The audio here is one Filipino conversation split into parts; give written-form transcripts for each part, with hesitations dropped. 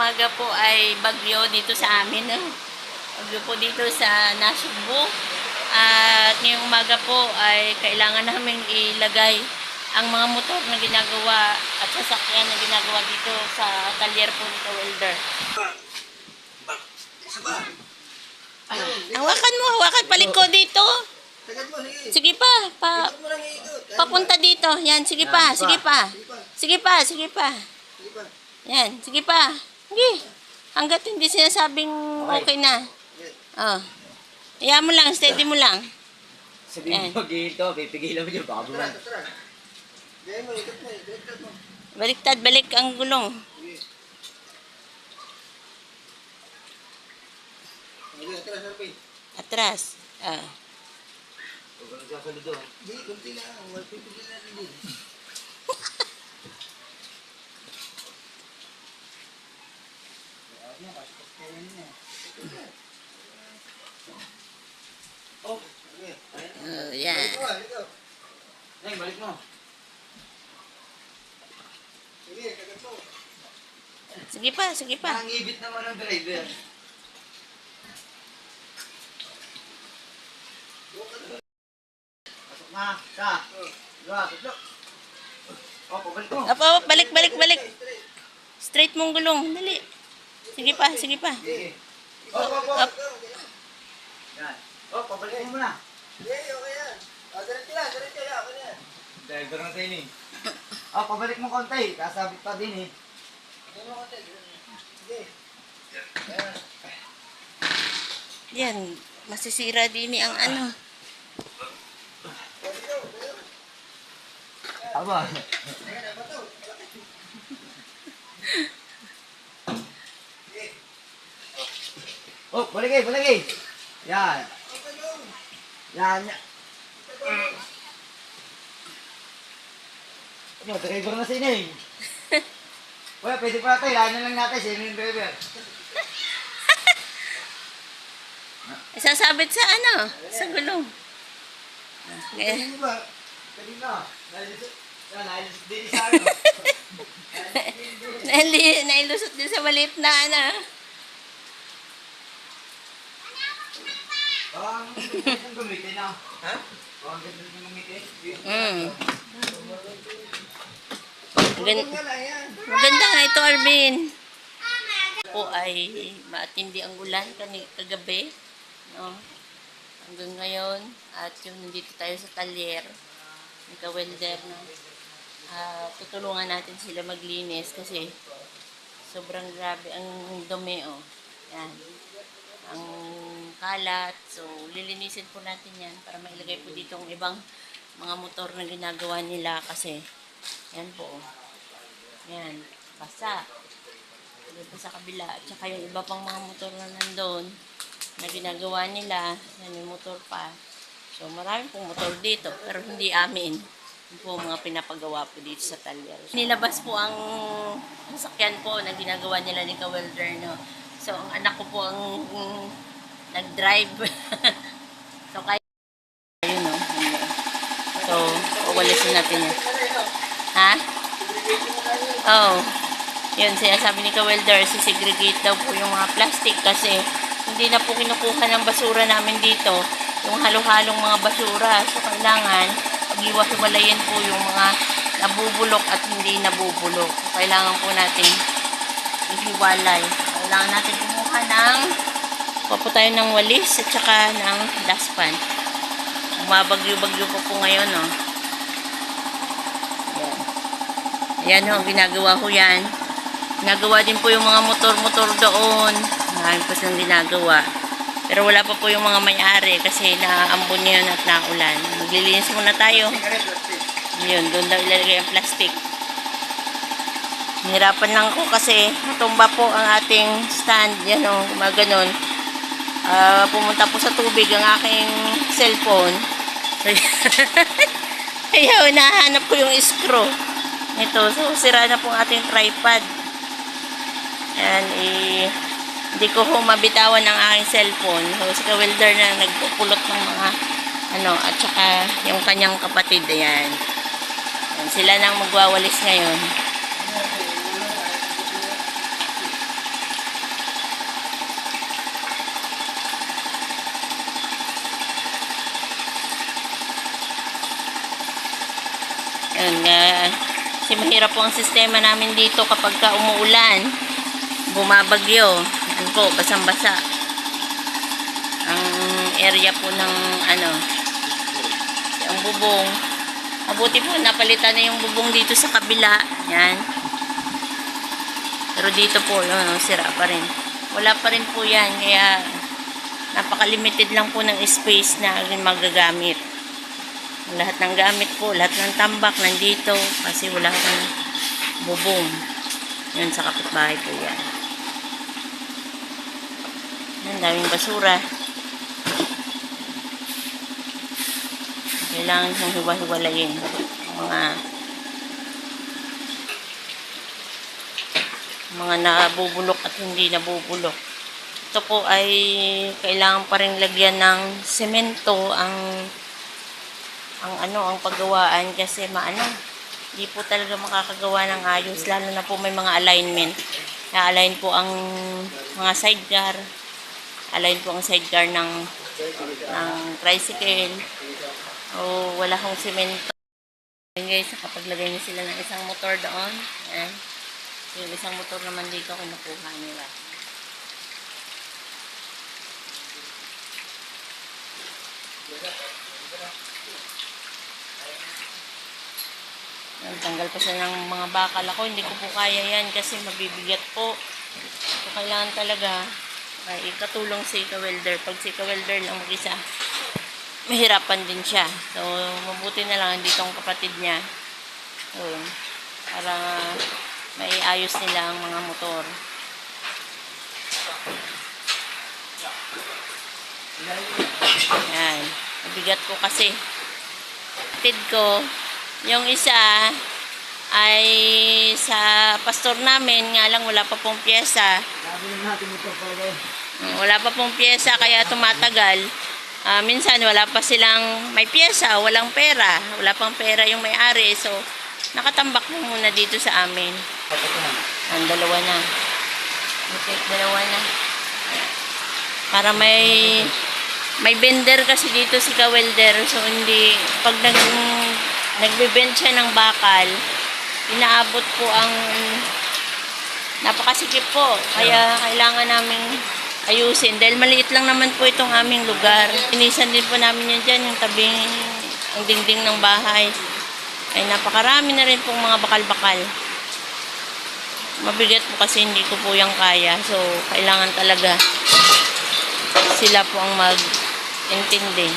umaga po ay bagyo dito sa amin. Bagyo po dito sa Nasugbu. At ngayong umaga po ay kailangan namin ilagay ang mga motor na ginagawa at sasakyan na ginagawa dito sa talyer po ni Welder. Hawakan paliko dito. Sige pa, papunta dito. Yan, sige pa. Yan, sige pa. Sige. Hanggat hindi sinasabing okay na. Oh. Iyan mo lang, steady mo lang. Sabihin mo dito, pipigilan mo dyan, baka buwan. Balik ang gulong. Atras. Ah. Huwag ka nagsasalid doon. Hindi, kunti lang. Huwag pipigilan na din. Oh, Yan. Neng, balik mo. Sige pa. Ang ibit naman ng driver. Pasok na, ka. Tutok. Oh, pabalik mo. Opo, balik. Straight mong gulong. Dali. Sige pa. Sige. Up. Yan. Oh, pabalik mo muna. Okay yan. Diretso lang. Okay na yan. Driver na tayo ni. Oh, pabalik mo konti. Kasabit pa din eh. Sige. Yan. Masisira din ang ano. Aba. Oh, balik eh. Yan. Yan. Ano, driver na si Neng. Wala, pwede pa natin. Lahat na lang natin. Sino yung driver? Isasabit sa ano? Sa gulong. Okay. Hindi ba? Kanina. Nailusot din sa ano. Nailusot din sa maliit na ano. Baka ang ganda ng gamitin na. Ha? Baka ang ganda ng gamitin. Maganda nga ito, Arvin. Po ay matindi ang ulan kagabi. No? Hanggang ngayon. At yung nandito tayo sa talyer. Welder na. Tutulungan natin sila maglinis kasi sobrang grabe ang dumi. Oh. Yan. Ang kalat. So, lilinisin po natin yan para mailagay po dito ang ibang mga motor na ginagawa nila kasi yan po. Yan. Basa. Dito sa kabila. At saka yung iba pang mga motor na nandun na ginagawa nila. Yan yung motor pa. So, marami pong motor dito, pero hindi amin. Yung po mga pinapagawa po dito sa talyer. Nilabas po ang sasakyan po na ginagawa nila ni Welder, no? So, ang anak ko po ang nag-drive. So, kaya yun, no? So, wawalisin natin yun. Ha? Oh. Yun, sinasabi ni Welder, sisegregate daw po yung mga plastic kasi hindi na po kinukuha ng basura namin dito. Yung halo-halong mga basura. So, kailangan pag-iwas-walayin po yung mga nabubulok at hindi nabubulok. So, kailangan po natin ihiwalay. Kailangan natin kumuha ng po tayo ng walis at saka ng dustpan. Bumabagyo-bagyo po ngayon, no? Ayan, ho, ginagawa ko yan. Ginagawa din po yung mga motor-motor doon. Marami po silang ginagawa. Pero wala pa po yung mga may-ari kasi naambon niya yun at naulan. Maglilinis muna tayo. Yun, doon daw ilalagay ang plastic. Nahirapan lang ko kasi natumba po ang ating stand. Yan o, gumaganon. Pumunta po sa tubig ang aking cellphone. Kaya nahanap ko yung screw. Ito, so sira na po ang ating tripod. Yan, hindi ko mabitawan ng aking cellphone. So, si Welder na nagpupulot ng mga at saka yung kanyang kapatid. Ayan. Sila nang magwawalis ngayon. mahirap po ang sistema namin dito kapag ka umuulan. Bumabagyo. Yan po, basang-basa. Ang area po ng ano, ang bubong. Mabuti po, napalitan na yung bubong dito sa kabila. Yan. Pero dito po, sira pa rin. Wala pa rin po yan. Kaya, napaka-limited lang po ng space na magagamit. Lahat ng gamit po, lahat ng tambak nandito. Kasi wala kang bubong. Yan, sa kapitbahay po yan. Ang daming basura. Kailangan siyang hiwa-hiwalayin. Mga nabubulok at hindi nabubulok. Ito po ay kailangan pa rin lagyan ng semento ang paggawaan kasi hindi po talaga makakagawa ng ayos, lalo na po may mga alignment. Na-align po ang mga sidecar. Align po ang sidecar ng tricycle. O wala akong semento. Guys, nakapaglagay niyo sila ng isang motor doon. Ayan. Yung isang motor naman dito kinukuha nila. Tanggal pa siya ng mga bakal. Ako, hindi ko po kaya yan kasi mabibigat po. So, kailangan talaga ay ikatulong si ka-welder. Pag si ka-welder lang mag-isa, mahirapan din siya. So, mabuti na lang dito ang kapatid niya. So, para maiayos nila ang mga motor. Yan. Mabigat ko kasi. Kapatid ko, yung isa ay sa pastor namin, nga lang wala pa pong pyesa. Wala pa pong pyesa kaya tumatagal. Minsan wala pa silang may pyesa, walang pera. Wala pang pera yung may-ari. So, nakatambak na muna dito sa amin. Ang dalawa na. Okay, dalawa na. Para may vendor kasi dito si ka-welder. So, hindi, pag nagbe-bend siya ng bakal, inaabot po ang napakasikip po. Kaya kailangan naming ayusin. Dahil maliit lang naman po itong aming lugar. Inisan din po namin yun dyan, yung tabing, ang dingding ng bahay. Ay napakarami na rin pong mga bakal-bakal. Mabigat po kasi hindi ko po yung kaya. So, kailangan talaga sila po ang mag-intindi.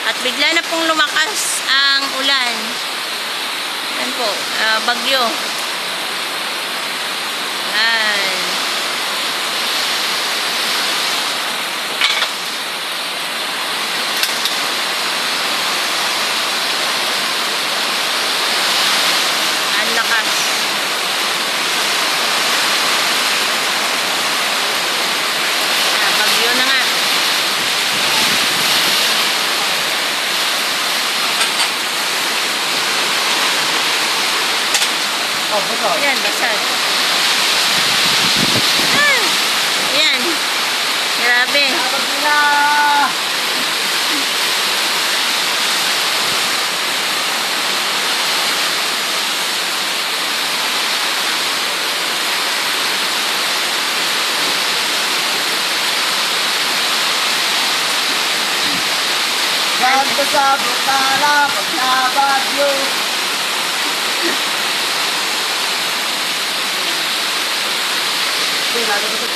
At bigla na pong lumakas ang ulan. Yan po, bagyo. Yan. Ang lakas. Bagyo na nga. Oh, betul. Ayan, basag. Ayan. Grabe. Dapat nila. Ganda sa butala, pag nabagyo. Lalo ba ito?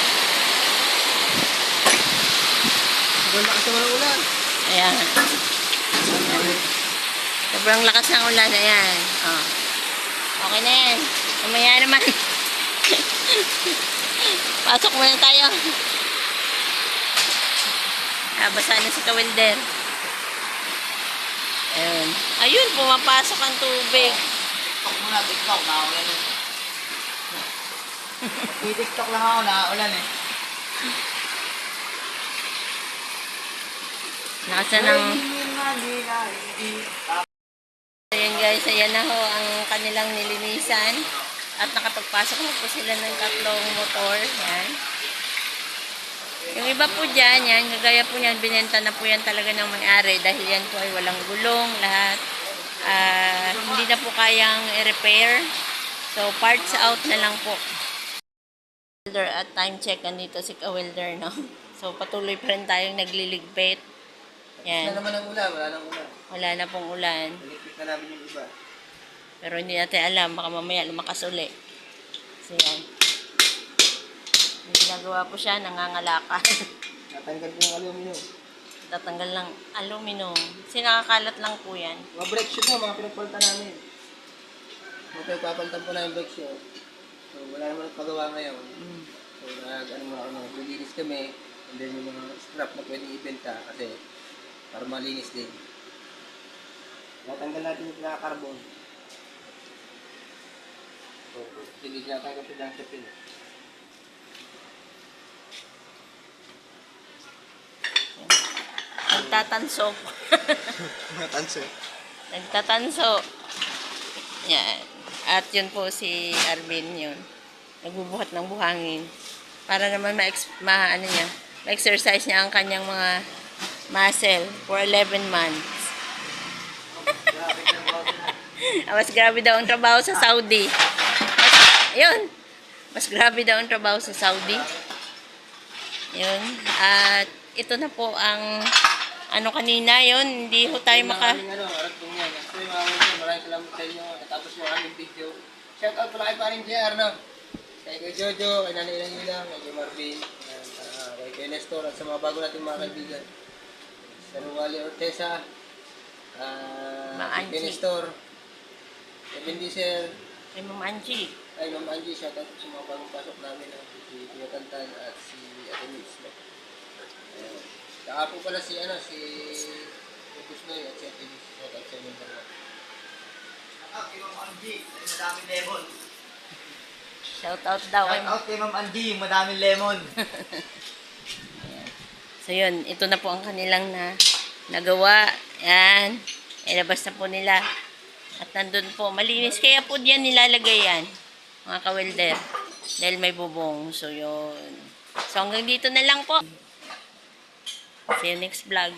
Sobrang lakas naman ang ulan. Ayan. Sobrang lakas ng ulan. Ayan. Oh. Okay na yan. Mamaya naman. Pasok muna tayo. Basa na si ka-welder. Ayun. Ayun, pumapasok ang tubig. TikTok muna, TikTok. Nakaulan yun. TikTok lang ako, nakaulan eh. Nakasa ng... Ayan guys, ayan na ho ang kanilang nilinisan. At nakapagpasok na po sila ng tatlong motor. Yan. Yung iba po dyan, yan, kagaya po yan, binenta na po yan talaga ng may-ari dahil yan po ay walang gulong, lahat. hindi na po kayang i-repair. So, parts out na lang po. Welder at time check, andito si ka-welder, no? So, patuloy pa rin tayong nagliligpit. Wala Yan. naman ang ulan, wala nang ulan. Wala na pong ulan. Nalipit na namin yung iba. Pero hindi natin alam, baka mamaya lumakas uli. So, yan. May ginagawa po siya, nangangalakal. Natanggal ko yung aluminum. Tatanggal ng aluminum. Sinakakalat lang po yan. Mga brake shoe po, mga pinapalitan namin. Mga papalitan po na yung brake shoe. So, wala naman pagawa ngayon. Mm. So, naglilinis kami. And then yung mga scrap na pwedeng ibenta kasi para malinis din. Natanggal natin yung pinaka-carbon. So, hindi natanggal sa junction pin. Nagtatanso. Natanso. Nagtatanso. Yan. At yun po si Arvin yun. Nagbubuhat ng buhangin. Para naman ma-exercise niya ang kanyang mga muscle for 11 months. Mas grabe daw ang trabaho sa Saudi. Ayun. Mas grabe daw ang trabaho sa Saudi. Yun. At ito na po ang kanina yun. Hindi ho tayo Maraming harap po yan. So, yung mga mga maraming salamat sa inyo. Natapos yung aming video. Shout out pala kay paring JR, no? Kay Jojo, kay Nanay Ilang, kay Marvin, kay Nestor, at sa mga bago nating mga kaibigan. Sa Ruwali Ortesa, Ma'am kay Angie. Nestor, kay Bendicer, Kay Ma'am Angie. kay Ma'am Angie, shout out sa mga bagong pasok namin, si Kuya Tantan at si Ate Mitz. Saka po pala si Lucas Noy at si Ate Mitz. Shout out sa inyo dalawa. Shout out kay Ma'am Angie, yung madaming lemon. Shout out daw kay Shout out kay Ma'am Angie, yung madaming lemon. So yun, ito na po ang kanilang nagawa. Yan. Ilabas na po nila. At nandun po, malinis. Kaya po diyan nilalagay yan, mga ka-welder. Dahil may bubong. So yun. So hanggang dito na lang po. See you next vlog.